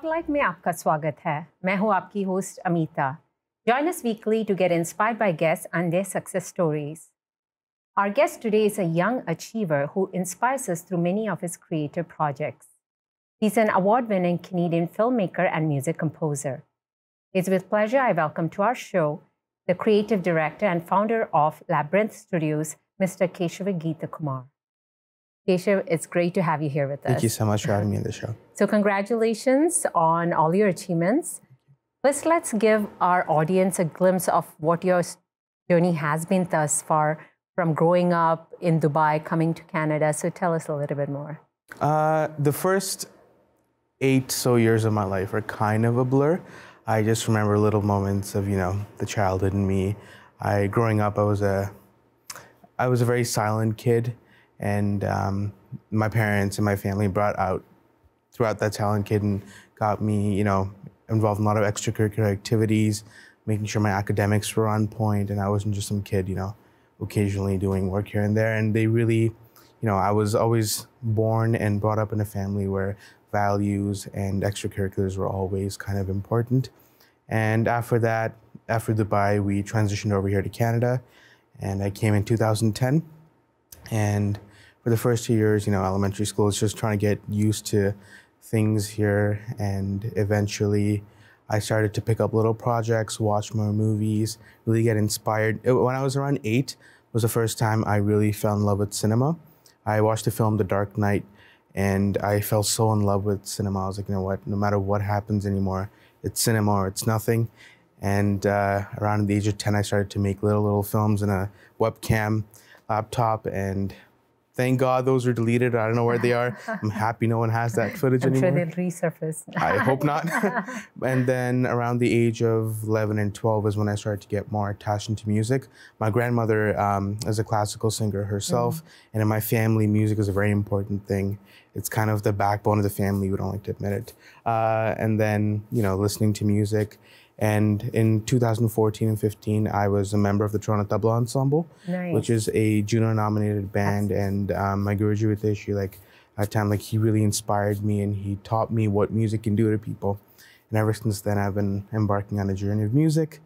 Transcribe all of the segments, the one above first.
Spotlight में आपका स्वागत है। मैं हूं आपकी host Amita. Join us weekly to get inspired by guests and their success stories. Our guest today is a young achiever who inspires us through many of his creative projects. He's an award-winning Canadian filmmaker and music composer. It's with pleasure I welcome to our show the creative director and founder of Labyrinth Studios, Mr. Kesava Geeta Kumar. Keshav, it's great to have you here with us. Thank you so much for having me on the show. So congratulations on all your achievements. First, let's give our audience a glimpse of what your journey has been thus far, from growing up in Dubai, coming to Canada. So tell us a little bit more. The first 8 years of my life are kind of a blur. I just remember little moments of, the childhood in me. Growing up, I was a very silent kid. And my parents and my family brought out throughout that talent kid and got me, involved in a lot of extracurricular activities, making sure my academics were on point. And I wasn't just some kid, occasionally doing work here and there. And they really, I was always born and brought up in a family where values and extracurriculars were always kind of important. And after that, after Dubai, we transitioned over here to Canada. And I came in 2010. And for the first 2 years, elementary school is just trying to get used to things here. And eventually I started to pick up little projects, watch more movies, really get inspired. When I was around 8 was the first time I really fell in love with cinema. I watched the film The Dark Knight and I fell so in love with cinema. I was like, you know what, no matter what happens anymore, it's cinema or it's nothing. And around the age of 10, I started to make little films in a webcam laptop, and thank God those are deleted. I don't know where they are. I'm happy no one has that footage anymore. I'm sure they'll resurface. I hope not. And then around the age of 11 and 12 is when I started to get more attached into music. My grandmother is a classical singer herself, and in my family, music is a very important thing. It's kind of the backbone of the family. We don't like to admit it. And then, listening to music. And in 2014 and 15, I was a member of the Toronto Tabla Ensemble, which is a Juno-nominated band. And my Guruji Ritesh, at time, he really inspired me and he taught me what music can do to people. And ever since then, I've been embarking on a journey of music.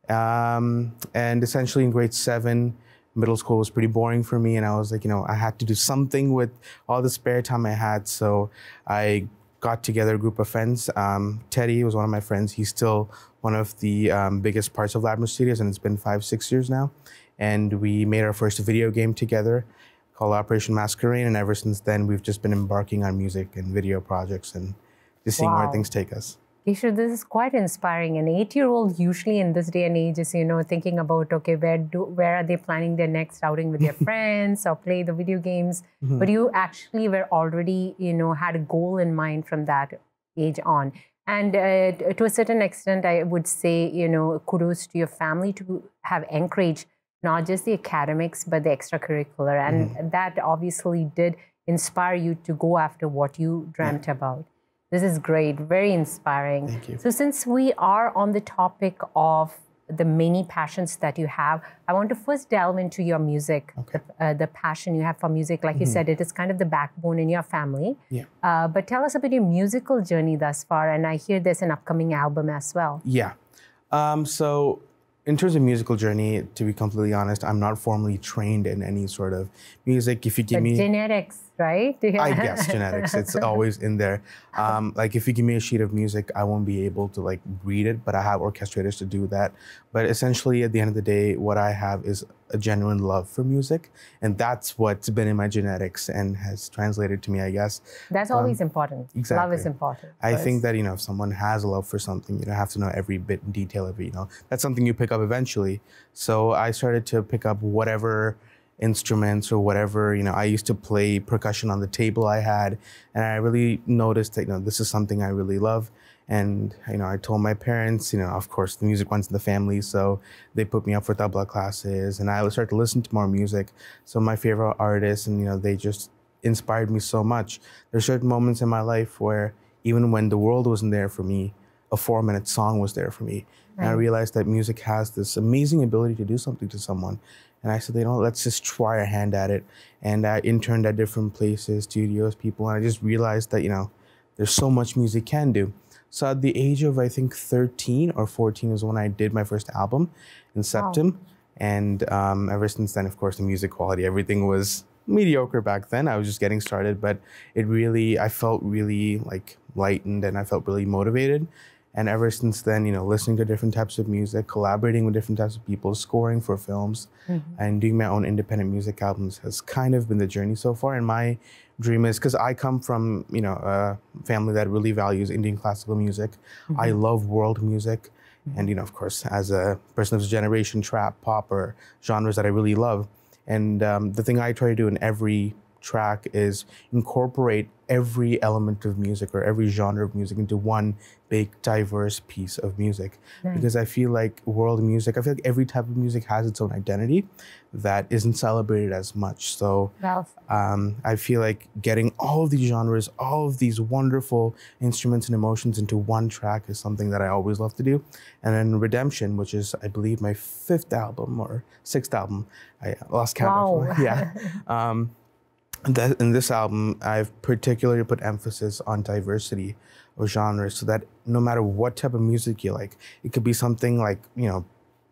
And essentially in grade 7, middle school was pretty boring for me. And I was like, I had to do something with all the spare time I had. So I got together a group of friends. Teddy was one of my friends. He's still one of the biggest parts of Labyrinth Studios, and it's been 5-6 years now. And we made our first video game together called Operation Masquerade, and ever since then, we've just been embarking on music and video projects and just seeing where things take us. Keshav, this is quite inspiring. An 8-year-old usually in this day and age is, thinking about, okay, where are they planning their next outing with their friends or play the video games? But you actually were already, had a goal in mind from that age on. And to a certain extent, I would say, kudos to your family to have encouraged not just the academics, but the extracurricular. And that obviously did inspire you to go after what you dreamt about. This is great, very inspiring. Thank you. So since we are on the topic of the many passions that you have, I want to first delve into your music, the passion you have for music. Like you said, it is kind of the backbone in your family. Yeah. But tell us about your musical journey thus far. And I hear there's an upcoming album as well. Yeah. So in terms of musical journey, to be completely honest, I'm not formally trained in any sort of music. If you give me genetics, right? I guess genetics. It's always in there. If you give me a sheet of music, I won't be able to read it, but I have orchestrators to do that. But essentially, at the end of the day, what I have is a genuine love for music, and that's what's been in my genetics and has translated to me, I guess. That's always important. Exactly. Love is important. I think that if someone has a love for something, you don't have to know every bit and detail of it. That's something you pick up eventually. So I started to pick up whatever instruments or whatever, I used to play percussion on the table I had, and I really noticed that, this is something I really love. And, I told my parents, of course the music runs in the family, so they put me up for tabla classes, and I started to listen to more music. So my favorite artists, and, they just inspired me so much. There's certain moments in my life where even when the world wasn't there for me, a 4-minute song was there for me. And I realized that music has this amazing ability to do something to someone. And I said, let's just try our hand at it. And I interned at different places, studios, people, and I just realized that, there's so much music can do. So at the age of, I think, 13 or 14 was when I did my first album in Septum. Wow. And ever since then, of course, the music quality, everything was mediocre back then. I was just getting started, but I felt really like lightened and I felt really motivated. And ever since then, listening to different types of music, collaborating with different types of people, scoring for films, and doing my own independent music albums has kind of been the journey so far. And my dream is, because I come from, a family that really values Indian classical music. I love world music. And, of course, as a person of this generation, trap, pop are genres that I really love. And the thing I try to do in every track is incorporate every element of music or every genre of music into one big, diverse piece of music. Because I feel like world music, I feel like every type of music has its own identity that isn't celebrated as much. So I feel like getting all of these genres, all of these wonderful instruments and emotions into one track is something that I always love to do. And then Redemption, which is, I believe, my 5th album or 6th album, I lost count. Wow. Yeah. In this album, I've particularly put emphasis on diversity of genres so that no matter what type of music you like, it could be something like,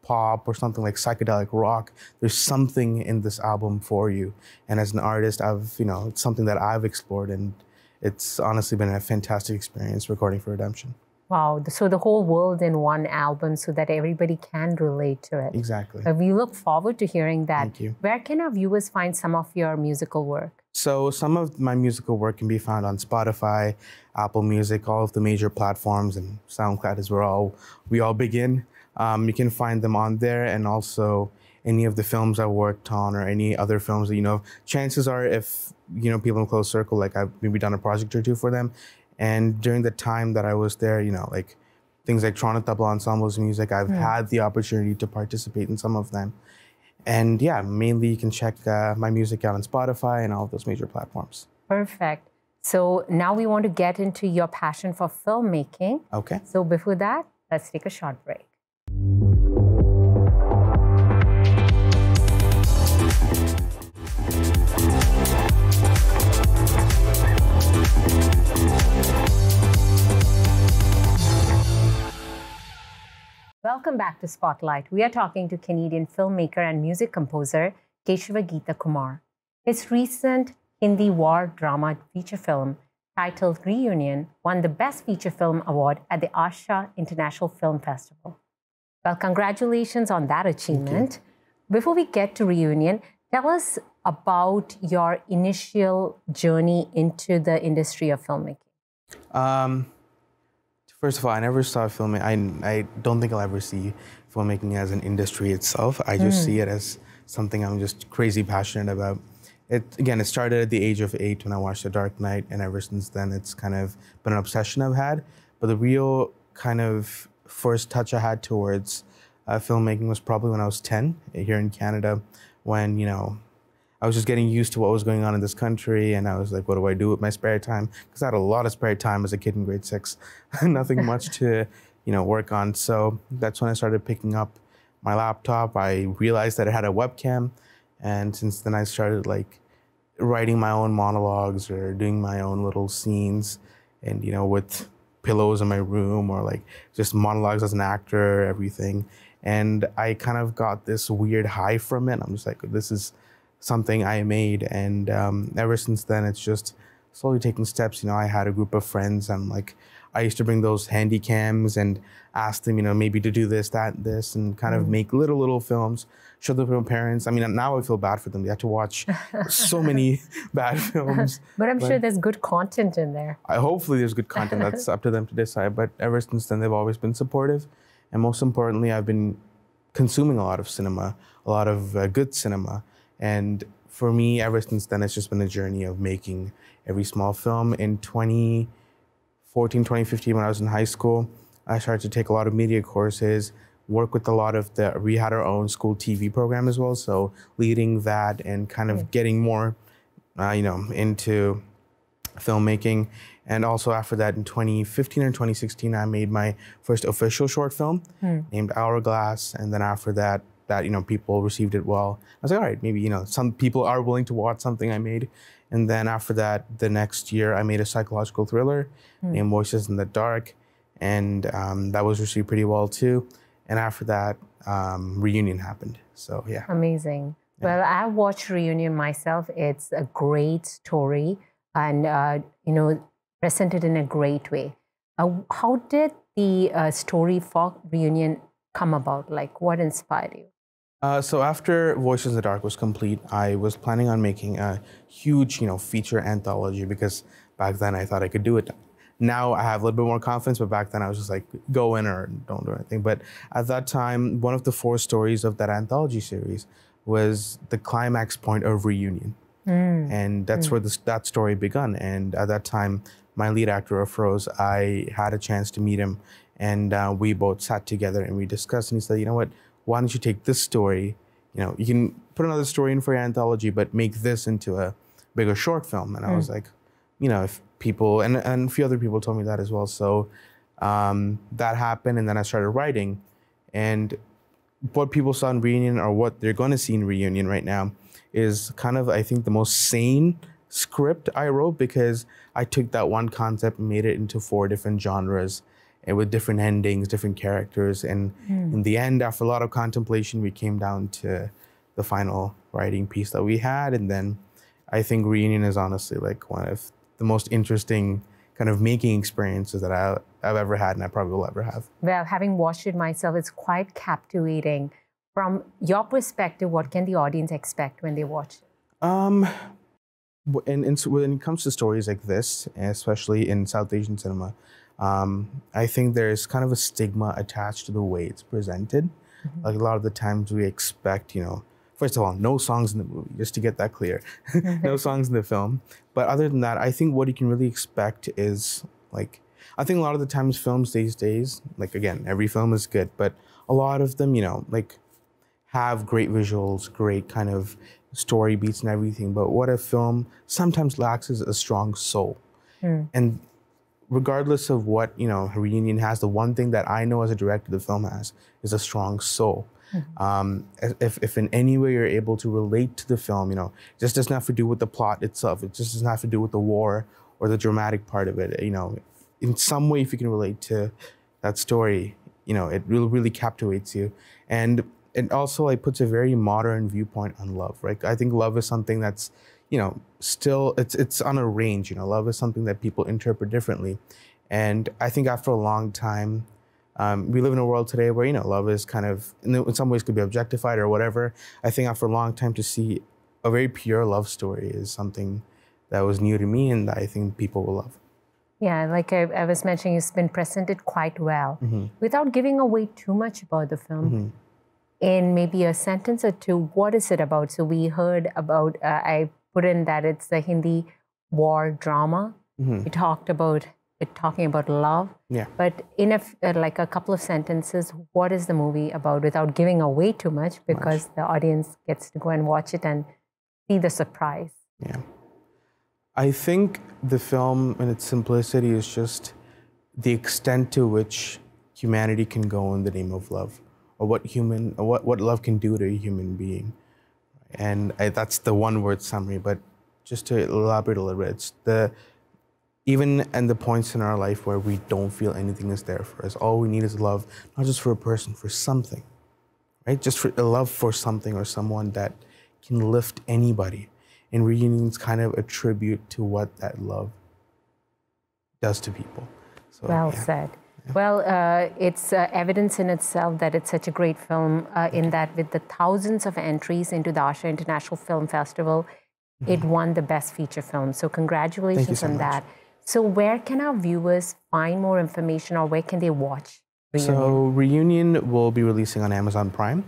pop or something like psychedelic rock, there's something in this album for you. And as an artist, it's something that I've explored, and it's honestly been a fantastic experience recording for Redemption. Wow. So the whole world in one album so that everybody can relate to it. Exactly. We look forward to hearing that. Thank you. Where can our viewers find some of your musical work? So some of my musical work can be found on Spotify, Apple Music, all of the major platforms, and SoundCloud is where we all begin. You can find them on there, and also any of the films I worked on or any other films that, chances are if, people in close circle, like I've maybe done a project or two for them. And during the time that I was there, like things like Toronto Tabla Ensemble's music, I've had the opportunity to participate in some of them. And yeah, mainly you can check my music out on Spotify and all of those major platforms. Perfect. So now we want to get into your passion for filmmaking. Okay. So before that, let's take a short break. Welcome back to Spotlight. We are talking to Canadian filmmaker and music composer Kesava Geeta Kumar. His recent Hindi war drama feature film titled Reunion won the Best Feature Film Award at the Asha International Film Festival. Well, congratulations on that achievement. Before we get to Reunion, tell us about your initial journey into the industry of filmmaking. First of all, I never saw filmmaking. I don't think I'll ever see filmmaking as an industry itself. I just see it as something I'm just crazy passionate about. It started at the age of 8 when I watched The Dark Knight, and ever since then, it's kind of been an obsession I've had. But the real kind of first touch I had towards filmmaking was probably when I was 10 here in Canada, when, I was just getting used to what was going on in this country, and I was like, what do I do with my spare time? Because I had a lot of spare time as a kid in grade 6, nothing much to, work on. So that's when I started picking up my laptop. I realized that it had a webcam, and since then I started like writing my own monologues or doing my own little scenes, and with pillows in my room, or like just monologues as an actor, everything. And I kind of got this weird high from it. I'm just like, this is something I made, and ever since then it's just slowly taking steps. I had a group of friends, and like I used to bring those handy cams and ask them, maybe to do this, that, this, and kind of make little films, show them to my parents. I mean, now I feel bad for them. They had to watch so many bad films. But I'm sure there's good content in there. Hopefully there's good content. That's up to them to decide. But ever since then, they've always been supportive. And most importantly, I've been consuming a lot of cinema, a lot of good cinema. And for me, ever since then, it's just been a journey of making every small film. In 2014, 2015, when I was in high school, I started to take a lot of media courses, work with a lot of we had our own school TV program as well. So leading that and kind of getting more, into filmmaking. And also after that, in 2015 or 2016, I made my first official short film named Hourglass. And then after that, people received it well. I was like, all right, maybe, some people are willing to watch something I made. And then after that, the next year, I made a psychological thriller named Voices in the Dark. and that was received pretty well too. And after that, Reunion happened. So yeah. Amazing. Well, I watched Reunion myself. It's a great story and, presented in a great way. How did the story for Reunion come about? Like, what inspired you? So after Voices in the Dark was complete, I was planning on making a huge, feature anthology because back then I thought I could do it. Now I have a little bit more confidence, but back then I was just like, go in or don't do anything. But at that time, one of the 4 stories of that anthology series was the climax point of Reunion. And that's where that story begun. And at that time, my lead actor, Afroz, I had a chance to meet him, and we both sat together and we discussed, and he said, you know what, why don't you take this story, you can put another story in for your anthology, but make this into a bigger short film. And I was like, if people, and a few other people told me that as well. So that happened, and then I started writing. And what people saw in Reunion, or what they're going to see in Reunion right now, is kind of, I think, the most sane script I wrote, because I took that one concept and made it into 4 different genres, and with different endings, different characters. And in the end, after a lot of contemplation, we came down to the final writing piece that we had. And then I think Reunion is honestly like one of the most interesting kind of making experiences that I've ever had, and I probably will ever have. Well, having watched it myself, it's quite captivating. From your perspective, what can the audience expect when they watch it? When it comes to stories like this, especially in South Asian cinema, I think there's kind of a stigma attached to the way it's presented. Like a lot of the times we expect, first of all, no songs in the movie, just to get that clear. No songs in the film. But other than that, I think what you can really expect is, like, I think a lot of the times films these days, like, again, every film is good, but a lot of them, like, have great visuals, great kind of story beats and everything. But what a film sometimes lacks is a strong soul. And regardless of what, Reunion has, the one thing that I know as a director the film has is a strong soul. If in any way you're able to relate to the film, it just doesn't have to do with the plot itself. It just doesn't have to do with the war or the dramatic part of it. In some way, if you can relate to that story, it really captivates you. And it also like puts a very modern viewpoint on love, right? I think love is something that's, still, it's on a range. Love is something that people interpret differently. And I think after a long time, we live in a world today where, love is kind of, in some ways could be objectified or whatever. I think after a long time to see a very pure love story is something that was new to me and that I think people will love. Yeah, like I was mentioning, it's been presented quite well. Without giving away too much about the film, in maybe a sentence or two, what is it about? So we heard about, I put in that it's the Hindi war drama. We talked about it talking about love. Yeah. But in like a couple of sentences, what is the movie about without giving away too much, because the audience gets to go and watch it and see the surprise? Yeah. I think the film in its simplicity is just the extent to which humanity can go in the name of love, or what love can do to a human being. And that's the one-word summary, but just to elaborate a little bit, it's even in the points in our life where we don't feel anything is there for us, all we need is love, not just for a person, for something, right? Just for a love for something or someone that can lift anybody. And Reunion's kind of a tribute to what that love does to people. So, well said. Well, it's evidence in itself that it's such a great film in that with the thousands of entries into the Asha International Film Festival, it won the Best Feature Film. So congratulations on that. So where can our viewers find more information, or where can they watch Reunion? So Reunion will be releasing on Amazon Prime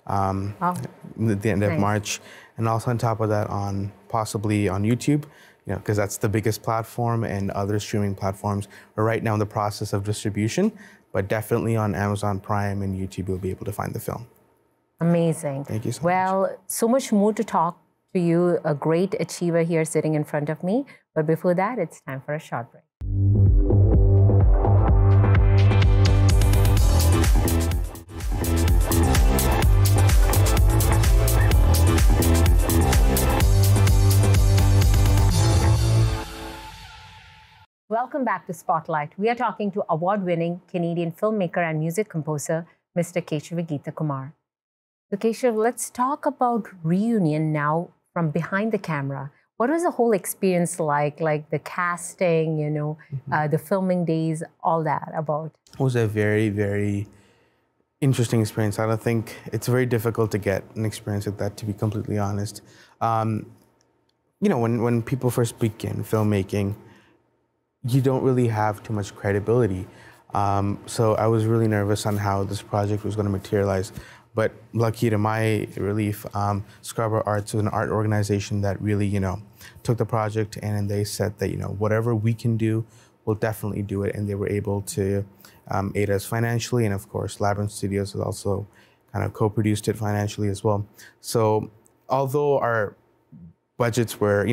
at the end of March. And also on top of that, possibly on YouTube, because that's the biggest platform, and other streaming platforms. We're right now in the process of distribution, but definitely on Amazon Prime and YouTube, you'll be able to find the film. Amazing. Thank you so much. Well, so much more to talk to you, a great achiever here sitting in front of me. But before that, it's time for a short break. welcome back to Spotlight. We are talking to award-winning Canadian filmmaker and music composer, Mr. Kesava Geeta Kumar. So Keshav, let's talk about reunion now from behind the camera. What was the whole experience like the casting, the filming days, all that about? It was a very, very interesting experience. I don't think it's very difficult to get an experience like that, to be completely honest. When people first begin filmmaking, you don't really have too much credibility. So I was really nervous on how this project was going to materialize. But lucky to my relief, Scarborough Arts was an art organization that really, took the project and they said that, whatever we can do, we'll definitely do it. And they were able to aid us financially. And of course, Labyrinth Studios has also kind of co-produced it financially as well. So although our budgets were,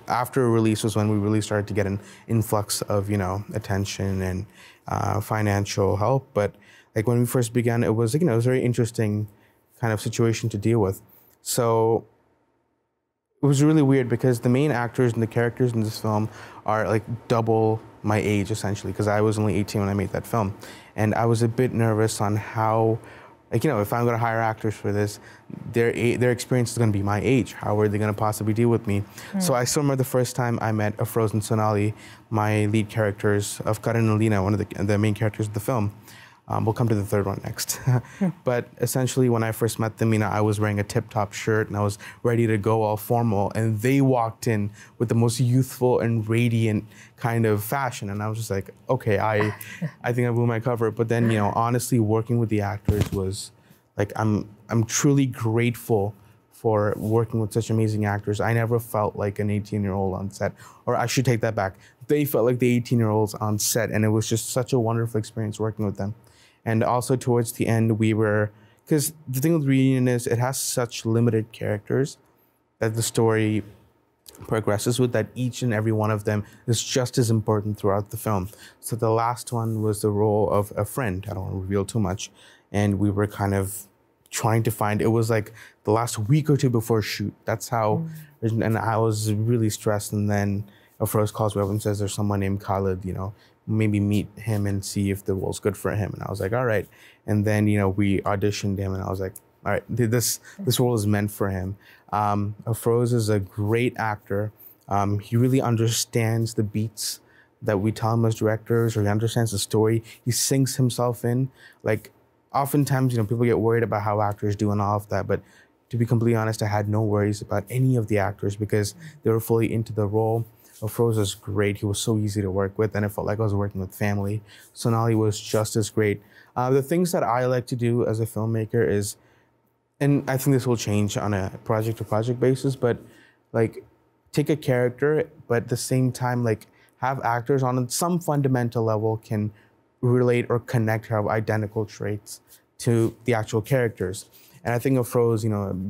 after release was when we really started to get an influx of, attention and financial help. But like when we first began, it was, it was a very interesting kind of situation to deal with. So it was really weird because the main actors and the characters in this film are like double my age essentially, because I was only 18 when I made that film. And I was a bit nervous on how, if I'm gonna hire actors for this, their experience is gonna be my age. How are they gonna possibly deal with me? So I still remember the first time I met Afroz and Sonali, my lead characters of Karan and Lina, one of the main characters of the film. We'll come to the third one next. But essentially, when I first met them, I was wearing a tip-top shirt and I was ready to go all formal. And they walked in with the most youthful and radiant kind of fashion. And I was just like, okay, I think I blew my cover. But then, honestly, working with the actors was like, I'm truly grateful for working with such amazing actors. I never felt like an 18-year-old on set, or I should take that back. They felt like the 18-year-olds on set, and it was just such a wonderful experience working with them. And also towards the end, because the thing with Reunion is it has such limited characters that the story progresses with, that each and every one of them is just as important throughout the film. So the last one was the role of a friend. I don't want to reveal too much. And we were kind of trying to find, it was like the last week or two before shoot. That's how, and I was really stressed. And then Afroz calls me up and says, there's someone named Khalid, maybe meet him and see if the role's good for him. And I was like, all right. And then, we auditioned him and I was like, all right, this role is meant for him. Afroz is a great actor. He really understands the beats that we tell him as directors, or he understands the story. He sinks himself in. Like, oftentimes, people get worried about how actors do and all of that. But to be completely honest, I had no worries about any of the actors because they were fully into the role. Afroz was great. He was so easy to work with, and it felt like I was working with family. Sonali was just as great. The things that I like to do as a filmmaker is, and I think this will change on a project-to-project basis, but take a character, but at the same time, have actors on some fundamental level can relate or connect, have identical traits to the actual characters. And I think Afroz,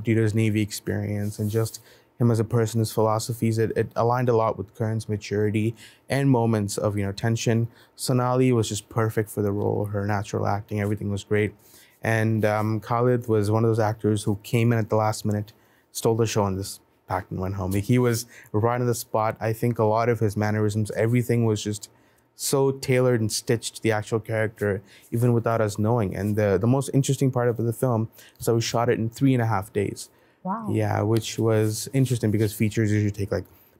due to his Navy experience and just him as a person, his philosophies, it aligned a lot with Karan's maturity and moments of, tension. Sonali was just perfect for the role, her natural acting, everything was great. And Khalid was one of those actors who came in at the last minute, stole the show, and just packed and went home. He was right on the spot. I think a lot of his mannerisms, everything was just so tailored and stitched to the actual character, even without us knowing. And the most interesting part of the film is that we shot it in 3.5 days. Wow. Yeah, which was interesting because features usually take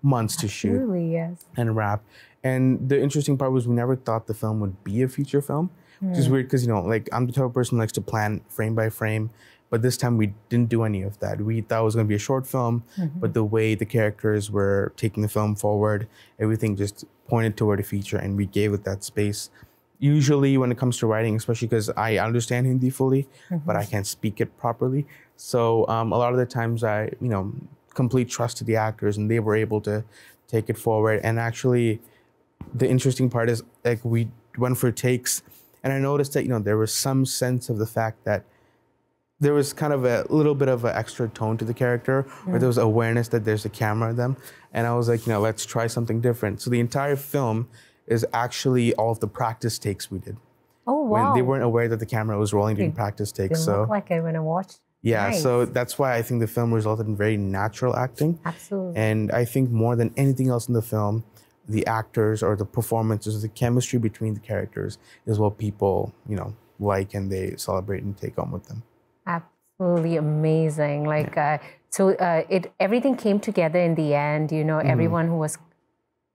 months to shoot and wrap. And the interesting part was we never thought the film would be a feature film, which is weird because, I'm the type of person who likes to plan frame by frame. But this time we didn't do any of that. We thought it was going to be a short film, but the way the characters were taking the film forward, everything just pointed toward a feature, and we gave it that space. Usually when it comes to writing, especially because I understand Hindi fully, but I can't speak it properly. So a lot of the times I, complete trust to the actors, and they were able to take it forward. And actually, the interesting part is we went for takes, and I noticed that, there was some sense of the fact that there was kind of a little bit of an extra tone to the character, or there was awareness that there's a camera in them. And I was like, let's try something different. So the entire film is actually all of the practice takes we did. Oh, wow. When they weren't aware that the camera was rolling during practice takes. It looked like it when I watched. Yeah, Nice. So that's why I think the film resulted in very natural acting. Absolutely. And I think more than anything else in the film, the actors or the performances, the chemistry between the characters is what people, like and they celebrate and take home with them. Absolutely amazing. Like, everything came together in the end, everyone who was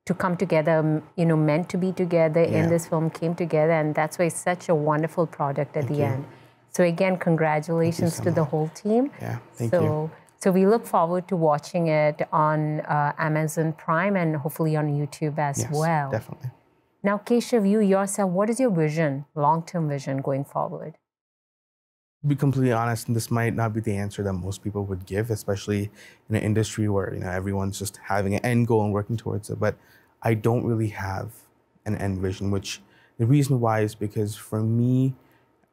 to come together, meant to be together in this film came together, and that's why it's such a wonderful product at the end. So again, congratulations to the whole team. Yeah, thank you. So we look forward to watching it on Amazon Prime and hopefully on YouTube as well. Definitely. Now, Keshav, you yourself, what is your vision, long-term vision going forward? To be completely honest, and this might not be the answer that most people would give, especially in an industry where everyone's just having an end goal and working towards it. But I don't really have an end vision, which the reason why is because for me,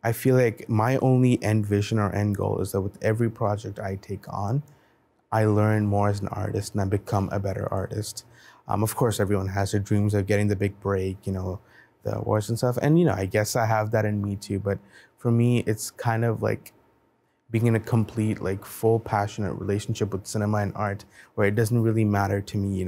I feel like my only end vision or end goal is that with every project I take on, I learn more as an artist and I become a better artist. Of course, everyone has their dreams of getting the big break, the awards and stuff. And, I guess I have that in me too. But for me, it's kind of like being in a complete, full passionate relationship with cinema and art, where it doesn't really matter to me,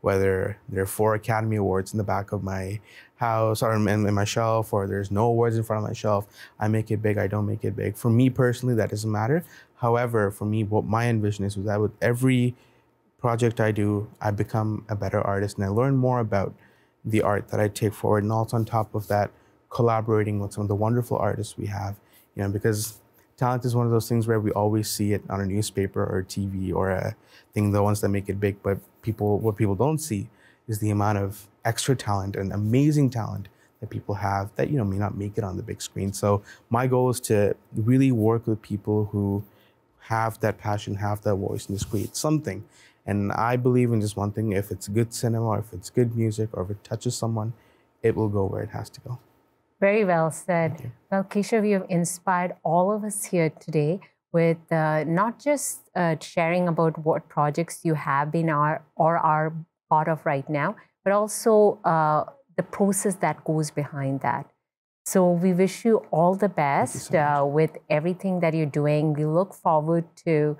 whether there are 4 Academy Awards in the back of my house or in my shelf, or there's no awards in front of my shelf. I make it big, I don't make it big. For me personally, that doesn't matter. However, for me, what my envision is that with every project I do, I become a better artist and I learn more about the art that I take forward. And also on top of that, collaborating with some of the wonderful artists we have, because talent is one of those things where we always see it on a newspaper or TV or a thing, the ones that make it big, but what people don't see is the amount of extra talent and amazing talent that people have that, may not make it on the big screen. So my goal is to really work with people who have that passion, have that voice, and just create something. And I believe in just one thing: if it's good cinema, or if it's good music, or if it touches someone, it will go where it has to go. Very well said. Well, Keshav, you have inspired all of us here today with not just sharing about what projects you have been or are part of right now, but also the process that goes behind that. So we wish you all the best with everything that you're doing. We look forward to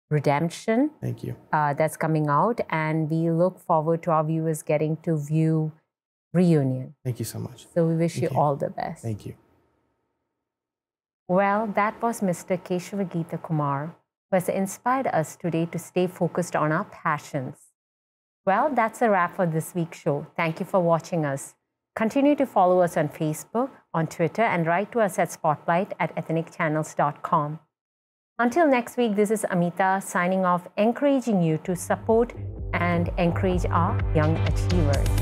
Redemption. Thank you. That's coming out, and we look forward to our viewers getting to view Reunion. Thank you so much. So we wish you all the best. Thank you. Well, that was Mr. Kesava Geeta Kumar, who has inspired us today to stay focused on our passions. Well, that's a wrap for this week's show. Thank you for watching us. Continue to follow us on Facebook, on Twitter, and write to us at spotlight@ethnicchannels.com. Until next week, this is Amitha signing off, encouraging you to support and encourage our young achievers.